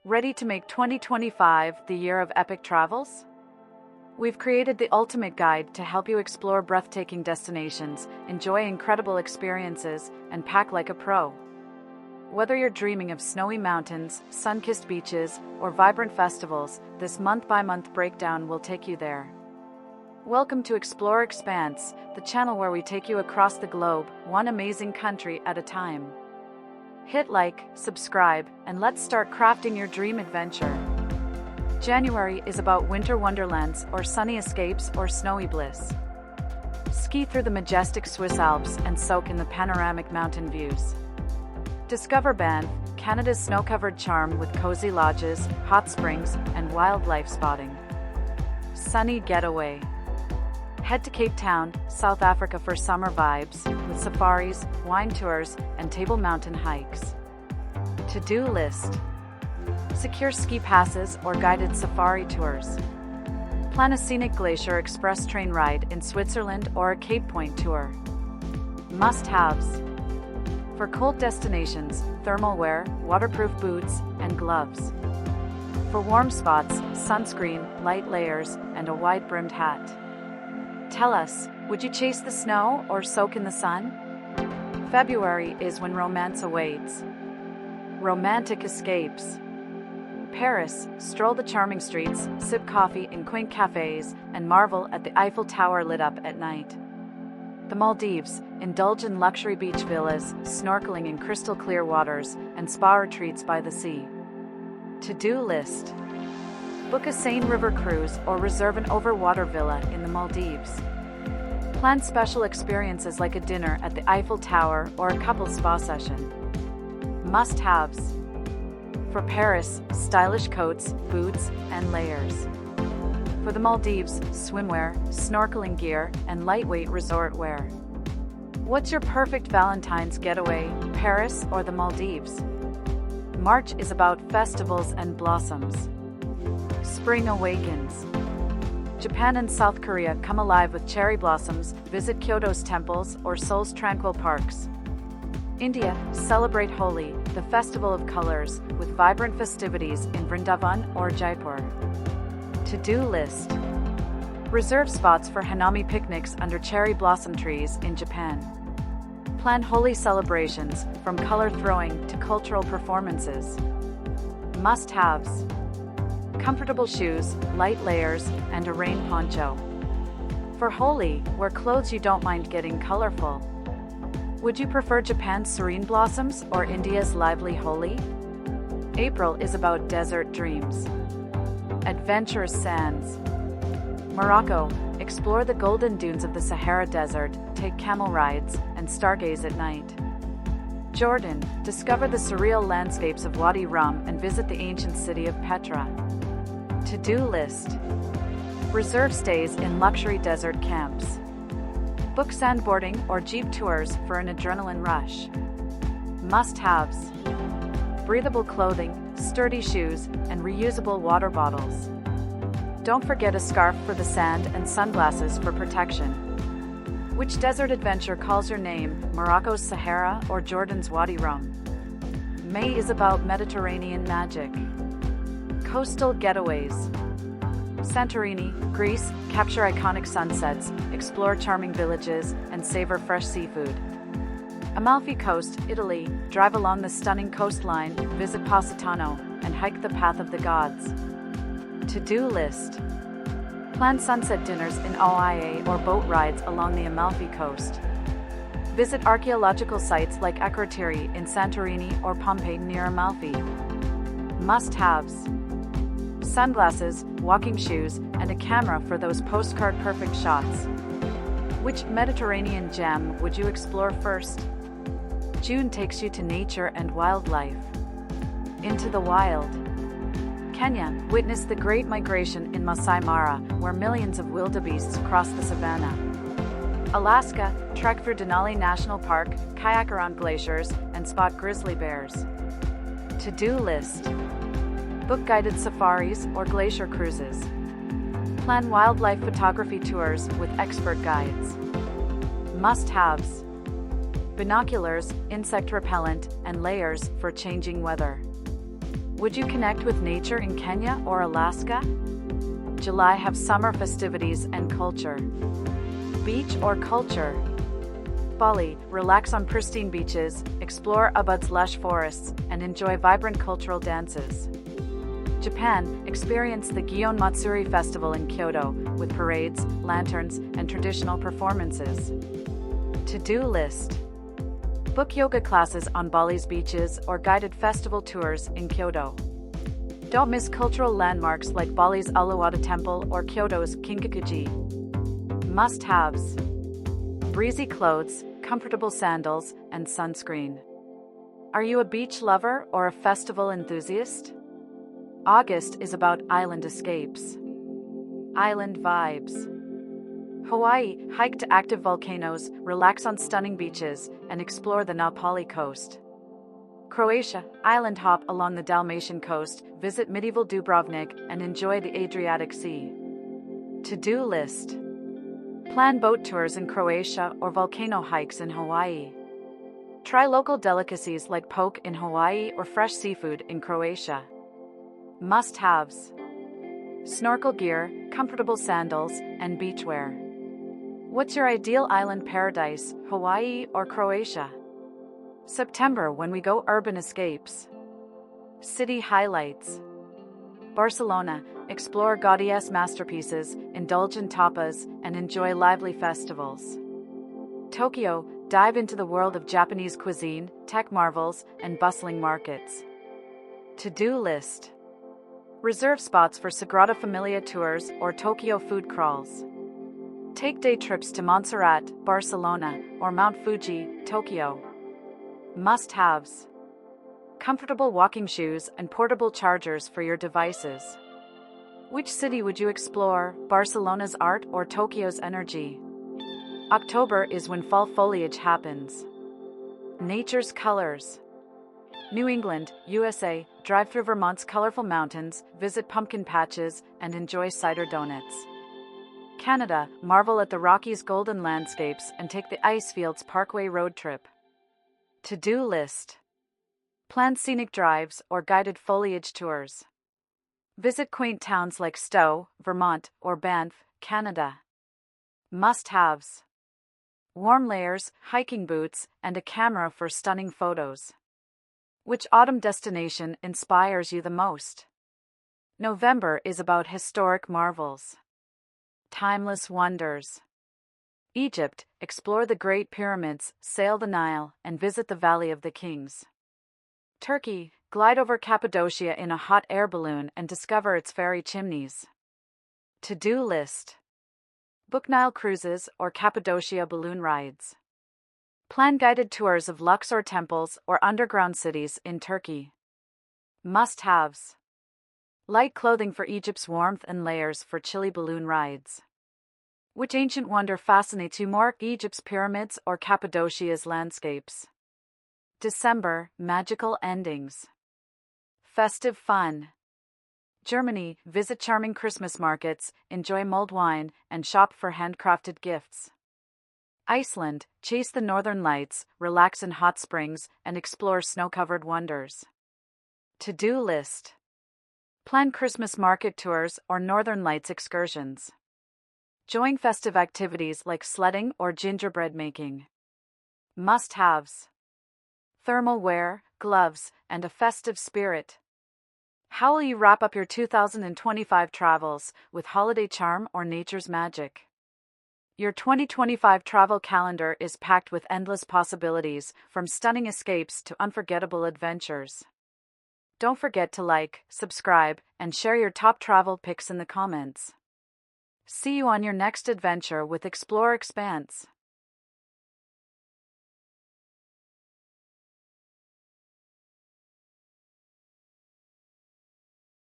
Ready to make 2025 the year of epic travels? We've created the ultimate guide to help you explore breathtaking destinations, enjoy incredible experiences, and pack like a pro. Whether you're dreaming of snowy mountains, sun-kissed beaches, or vibrant festivals, this month-by-month breakdown will take you there. Welcome to Explore Expanse, the channel where we take you across the globe, one amazing country at a time. Hit like, subscribe, and let's start crafting your dream adventure. January is about winter wonderlands or sunny escapes or snowy bliss. Ski through the majestic Swiss Alps and soak in the panoramic mountain views. Discover Banff, Canada's snow-covered charm with cozy lodges, hot springs, and wildlife spotting. Sunny getaway. Head to Cape Town, South Africa for summer vibes, with safaris, wine tours, and Table Mountain hikes. To-do list. Secure ski passes or guided safari tours. Plan a scenic glacier express train ride in Switzerland or a Cape Point tour. Must-haves. For cold destinations, thermal wear, waterproof boots, and gloves. For warm spots, sunscreen, light layers, and a wide-brimmed hat. Tell us, would you chase the snow or soak in the sun? February is when romance awaits. Romantic escapes. Paris, stroll the charming streets, sip coffee in quaint cafes, and marvel at the Eiffel Tower lit up at night. The Maldives, indulge in luxury beach villas, snorkeling in crystal clear waters, and spa retreats by the sea. To-do list. Book a Seine River cruise or reserve an overwater villa in the Maldives. Plan special experiences like a dinner at the Eiffel Tower or a couple spa session. Must-haves. For Paris, stylish coats, boots, and layers. For the Maldives, swimwear, snorkeling gear, and lightweight resort wear. What's your perfect Valentine's getaway, Paris or the Maldives? March is about festivals and blossoms. Spring awakens. Japan and South Korea come alive with cherry blossoms, visit Kyoto's temples or Seoul's tranquil parks. India, celebrate Holi, the festival of colors, with vibrant festivities in Vrindavan or Jaipur. To-do list. Reserve spots for Hanami picnics under cherry blossom trees in Japan. Plan Holi celebrations, from color throwing to cultural performances. Must-haves. Comfortable shoes, light layers, and a rain poncho. For Holi, wear clothes you don't mind getting colorful. Would you prefer Japan's serene blossoms or India's lively Holi? April is about desert dreams. Adventurous sands. Morocco, explore the golden dunes of the Sahara Desert, take camel rides, and stargaze at night. Jordan, discover the surreal landscapes of Wadi Rum and visit the ancient city of Petra. To-do list. Reserve stays in luxury desert camps. Book sandboarding or jeep tours for an adrenaline rush. Must-haves. Breathable clothing, sturdy shoes, and reusable water bottles. Don't forget a scarf for the sand and sunglasses for protection. Which desert adventure calls your name, Morocco's Sahara or Jordan's Wadi Rum? May is about Mediterranean magic. Coastal getaways. Santorini, Greece, capture iconic sunsets, explore charming villages, and savor fresh seafood. Amalfi Coast, Italy, drive along the stunning coastline, visit Positano, and hike the Path of the Gods. To-do list. Plan sunset dinners in OIA or boat rides along the Amalfi Coast. Visit archaeological sites like Akrotiri in Santorini or Pompeii near Amalfi. Must-haves. Sunglasses, walking shoes, and a camera for those postcard-perfect shots. Which Mediterranean gem would you explore first? June takes you to nature and wildlife. Into the wild. Kenya, witness the Great Migration in Masai Mara, where millions of wildebeests cross the savanna. Alaska, trek through Denali National Park, kayak around glaciers, and spot grizzly bears. To-do list. Book guided safaris or glacier cruises. Plan wildlife photography tours with expert guides. Must-haves. Binoculars, insect repellent, and layers for changing weather. Would you connect with nature in Kenya or Alaska? July have summer festivities and culture. Beach or culture? Bali, relax on pristine beaches, explore Ubud's lush forests, and enjoy vibrant cultural dances. Japan, experience the Gion Matsuri Festival in Kyoto, with parades, lanterns, and traditional performances. To-do list. Book yoga classes on Bali's beaches or guided festival tours in Kyoto. Don't miss cultural landmarks like Bali's Uluwatu Temple or Kyoto's Kinkakuji. Must-haves. Breezy clothes, comfortable sandals, and sunscreen. Are you a beach lover or a festival enthusiast? August is about island escapes. Island vibes. Hawaii, hike to active volcanoes, relax on stunning beaches, and explore the Napali coast. Croatia, island hop along the Dalmatian coast, visit medieval Dubrovnik, and enjoy the Adriatic Sea. To-do list. Plan boat tours in Croatia or volcano hikes in Hawaii. Try local delicacies like poke in Hawaii or fresh seafood in Croatia. Must-haves. Snorkel gear, comfortable sandals, and beachwear. What's your ideal island paradise, Hawaii or Croatia? September when we go urban escapes. City highlights. Barcelona, explore Gaudi's masterpieces, indulge in tapas, and enjoy lively festivals. Tokyo, dive into the world of Japanese cuisine, tech marvels, and bustling markets. To-do list. Reserve spots for Sagrada Familia tours or Tokyo food crawls. Take day trips to Montserrat, Barcelona, or Mount Fuji, Tokyo. Must-haves. Comfortable walking shoes and portable chargers for your devices. Which city would you explore, Barcelona's art or Tokyo's energy? October is when fall foliage happens. Nature's colors. New England, USA, drive through Vermont's colorful mountains, visit pumpkin patches, and enjoy cider donuts. Canada, marvel at the Rockies' golden landscapes and take the Icefields Parkway road trip. To-do list. Plan scenic drives or guided foliage tours. Visit quaint towns like Stowe, Vermont, or Banff, Canada. Must-haves. Warm layers, hiking boots, and a camera for stunning photos. Which autumn destination inspires you the most? November is about historic marvels. Timeless wonders. Egypt, explore the Great Pyramids, sail the Nile, and visit the Valley of the Kings. Turkey, glide over Cappadocia in a hot air balloon and discover its fairy chimneys. To-do list. Book Nile cruises or Cappadocia balloon rides. Plan guided tours of Luxor temples or underground cities in Turkey. Must-haves. Light clothing for Egypt's warmth and layers for chilly balloon rides. Which ancient wonder fascinates you more, Egypt's pyramids or Cappadocia's landscapes? December, magical endings. Festive fun. Germany, visit charming Christmas markets, enjoy mulled wine, and shop for handcrafted gifts. Iceland, chase the northern lights, relax in hot springs, and explore snow-covered wonders. To-do list. Plan Christmas market tours or Northern Lights excursions. Join festive activities like sledding or gingerbread making. Must-haves. Thermal wear, gloves, and a festive spirit. How will you wrap up your 2025 travels, with holiday charm or nature's magic? Your 2025 travel calendar is packed with endless possibilities, from stunning escapes to unforgettable adventures. Don't forget to like, subscribe, and share your top travel picks in the comments. See you on your next adventure with Explore Expanse.